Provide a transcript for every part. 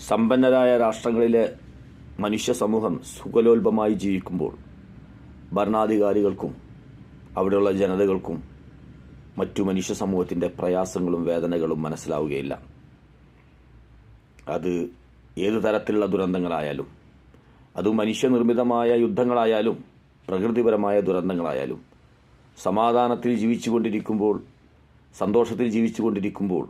സമ്പന്നരായ രാഷ്ട്രങ്ങളിലെ മനുഷ്യ സമൂഹം സുഖലോൽപമായി ജീവിക്കുമ്പോൾ ഭരണാധികാരികൾക്കും അവിടെയുള്ള ജനതകൾക്കും മറ്റു മനുഷ്യ സമൂഹത്തിൻ്റെ പ്രയാസങ്ങളും വേദനകളും മനസ്സിലാവുകയില്ല. അത് ഏതു തരത്തിലുള്ള ദുരന്തങ്ങളായാലും, അത് മനുഷ്യനിർമ്മിതമായ യുദ്ധങ്ങളായാലും പ്രകൃതിപരമായ ദുരന്തങ്ങളായാലും, സമാധാനത്തിൽ ജീവിച്ചുകൊണ്ടിരിക്കുമ്പോൾ, സന്തോഷത്തിൽ ജീവിച്ചുകൊണ്ടിരിക്കുമ്പോൾ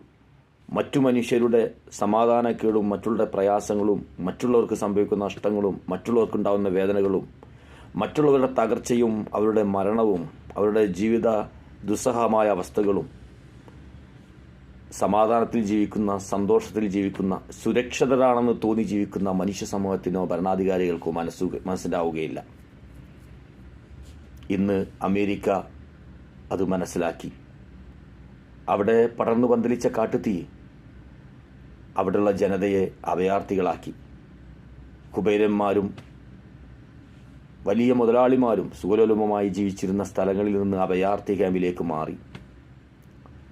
മറ്റു മനുഷ്യരുടെ സമാധാനക്കേടും മറ്റുള്ള പ്രയാസങ്ങളും മറ്റുള്ളവർക്ക് സംഭവിക്കുന്ന നഷ്ടങ്ങളും മറ്റുള്ളവർക്കുണ്ടാകുന്ന വേദനകളും മറ്റുള്ളവരുടെ തകർച്ചയും അവരുടെ മരണവും അവരുടെ ജീവിത ദുസ്സഹമായ അവസ്ഥകളും സമാധാനത്തിൽ ജീവിക്കുന്ന, സന്തോഷത്തിൽ ജീവിക്കുന്ന, സുരക്ഷിതരാണെന്ന് തോന്നി ജീവിക്കുന്ന മനുഷ്യ സമൂഹത്തിനോ ഭരണാധികാരികൾക്കോ മനസ്സിലാവുകയില്ല. ഇന്ന് അമേരിക്ക അത് മനസ്സിലാക്കി. അവിടെ പടർന്നു പന്തലിച്ച കാട്ടുതീ അവിടെയുള്ള ജനതയെ അഭയാർത്ഥികളാക്കി. കുബേരന്മാരും വലിയ മുതലാളിമാരും സുഖലോലുപമായി ജീവിച്ചിരുന്ന സ്ഥലങ്ങളിൽ നിന്ന് അഭയാർത്ഥി ക്യാമ്പിലേക്ക് മാറി.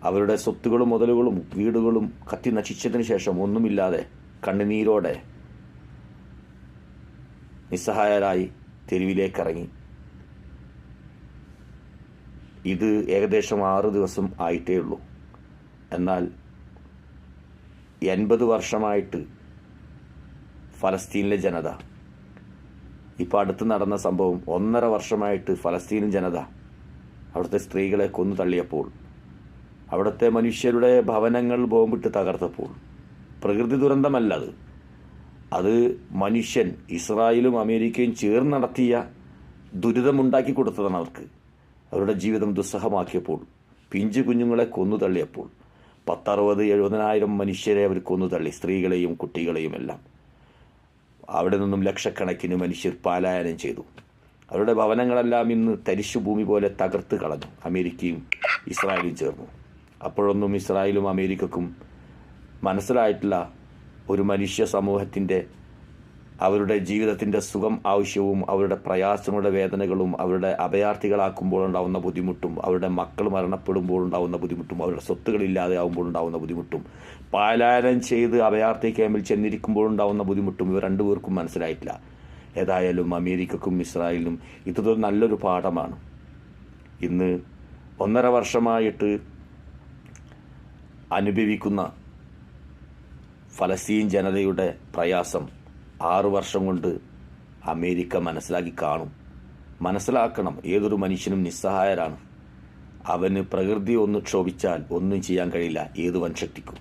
അവരുടെ സ്വത്തുകളും മുതലുകളും വീടുകളും കത്തി നശിച്ചതിന് ശേഷം ഒന്നുമില്ലാതെ കണ്ണുനീരോടെ നിസ്സഹായരായി തെരുവിലേക്കിറങ്ങി. ഇത് ഏകദേശം 6 ദിവസം ആയിട്ടേ ഉള്ളൂ. എന്നാൽ 80 വർഷമായിട്ട് ഫലസ്തീനിലെ ജനത, ഇപ്പോൾ അടുത്ത് നടന്ന സംഭവം, 1.5 വർഷമായിട്ട് ഫലസ്തീൻ ജനത അവിടുത്തെ സ്ത്രീകളെ കൊന്നു തള്ളിയപ്പോൾ, അവിടുത്തെ മനുഷ്യരുടെ ഭവനങ്ങൾ ബോംബിട്ട് തകർത്തപ്പോൾ, പ്രകൃതി ദുരന്തമല്ലത്, അത് മനുഷ്യൻ, ഇസ്രായേലും അമേരിക്കയും ചേർന്ന് നടത്തിയ ദുരിതമുണ്ടാക്കി കൊടുത്തതാണ് അവർക്ക്. അവരുടെ ജീവിതം ദുസ്സഹമാക്കിയപ്പോൾ, പിഞ്ചു കുഞ്ഞുങ്ങളെ കൊന്നു തള്ളിയപ്പോൾ 10-60-70,000 മനുഷ്യരെ അവർ കൊന്നു തള്ളി, സ്ത്രീകളെയും കുട്ടികളെയും എല്ലാം. അവിടെ നിന്നും ലക്ഷക്കണക്കിന് മനുഷ്യർ പലായനം ചെയ്തു. അവരുടെ ഭവനങ്ങളെല്ലാം ഇന്ന് തരിശുഭൂമി പോലെ തകർത്ത് കളഞ്ഞു അമേരിക്കയും ഇസ്രായേലും ചേർന്നു. അപ്പോഴൊന്നും ഇസ്രായേലും അമേരിക്കക്കും മനസ്സിലായിട്ടില്ല ഒരു മനുഷ്യ സമൂഹത്തിൻ്റെ അവരുടെ ജീവിതത്തിൻ്റെ സുഖം ആവശ്യവും അവരുടെ പ്രയാസങ്ങളുടെ വേദനകളും അവരുടെ അഭയാർത്ഥികളാക്കുമ്പോൾ ഉണ്ടാകുന്ന ബുദ്ധിമുട്ടും അവരുടെ മക്കൾ മരണപ്പെടുമ്പോൾ ഉണ്ടാകുന്ന ബുദ്ധിമുട്ടും അവരുടെ സ്വത്തുകളില്ലാതെ ആകുമ്പോൾ ഉണ്ടാകുന്ന ബുദ്ധിമുട്ടും പലായനം ചെയ്ത് അഭയാർത്ഥി ക്യാമ്പിൽ ചെന്നിരിക്കുമ്പോൾ ഉണ്ടാകുന്ന ബുദ്ധിമുട്ടും ഇവർ രണ്ടുപേർക്കും മനസ്സിലായിട്ടില്ല. ഏതായാലും അമേരിക്കക്കും ഇസ്രായേലിനും ഇതൊരു നല്ലൊരു പാഠമാണ്. ഇന്ന് 1.5 വർഷമായിട്ട് അനുഭവിക്കുന്ന ഫലസ്തീൻ ജനതയുടെ പ്രയാസം 6 വർഷം കൊണ്ട് അമേരിക്ക മനസ്സിലാക്കി കാണും. മനസ്സിലാക്കണം, ഏതൊരു മനുഷ്യനും നിസ്സഹായരാണ്. അവന് പ്രകൃതി ഒന്ന് ക്ഷോഭിച്ചാൽ ഒന്നും ചെയ്യാൻ കഴിയില്ല ഏത് വൻശക്തിക്കും.